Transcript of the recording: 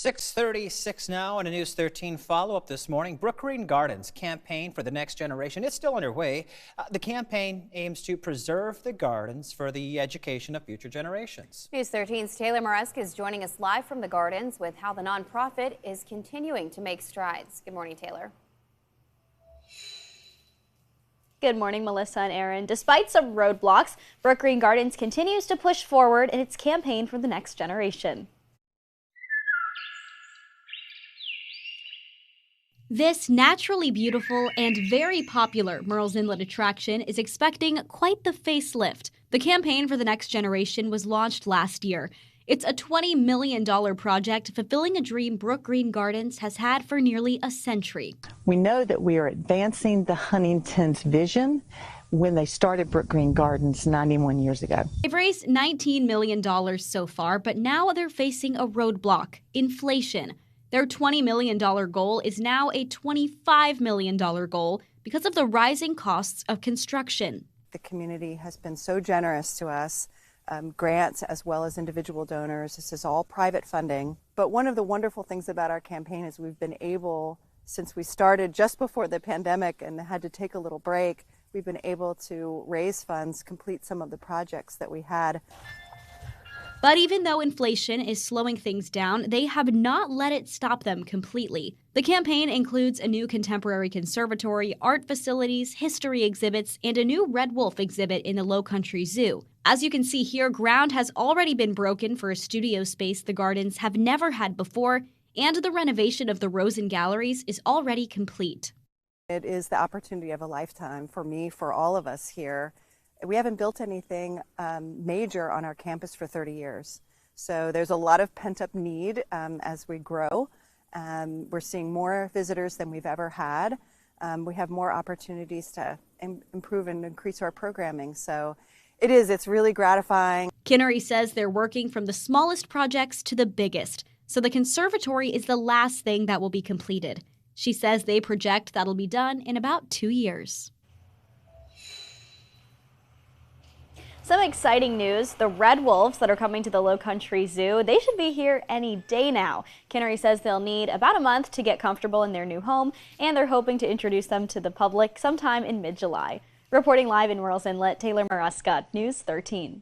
6:36 now, and a News 13 follow-up this morning. Brookgreen Gardens campaign for the next generation. It's still underway. The campaign aims to preserve the gardens for the education of future generations. News 13's Taylor Mareska is joining us live from the gardens with how the nonprofit is continuing to make strides. Good morning, Taylor. Good morning, Melissa and Aaron. Despite some roadblocks, Brookgreen Gardens continues to push forward in its campaign for the next generation. This naturally beautiful and very popular Murrells Inlet attraction is expecting quite the facelift. The campaign for the next generation was launched last year. It's a $20 million project fulfilling a dream Brookgreen Gardens has had for nearly a century. We know that we are advancing the Huntington's vision when they started Brookgreen Gardens 91 years ago. They've raised $19 million so far, but now they're facing a roadblock: inflation. Their $20 million goal is now a $25 million goal because of the rising costs of construction. The community has been so generous to us, grants as well as individual donors. This is all private funding. But one of the wonderful things about our campaign is we've been able, since we started just before the pandemic and had to take a little break, we've been able to raise funds, complete some of the projects that we had. But even though inflation is slowing things down, they have not let it stop them completely. The campaign includes a new contemporary conservatory, art facilities, history exhibits, and a new red wolf exhibit in the Low Country Zoo. As you can see here, ground has already been broken for a studio space the gardens have never had before, and the renovation of the Rosen Galleries is already complete. It is the opportunity of a lifetime for me, for all of us here. We haven't built anything major on our campus for 30 years. So there's a lot of pent-up need as we grow. We're seeing more visitors than we've ever had. We have more opportunities to improve and increase our programming. So it's really gratifying. Kinnery says they're working from the smallest projects to the biggest. So the conservatory is the last thing that will be completed. She says they project that'll be done in about 2 years. Some exciting news: the red wolves that are coming to the Low Country Zoo, they should be here any day now. Kinnery says they'll need about a month to get comfortable in their new home, and they're hoping to introduce them to the public sometime in mid-July. Reporting live in Myrtle's Inlet, Taylor Mareska, News 13.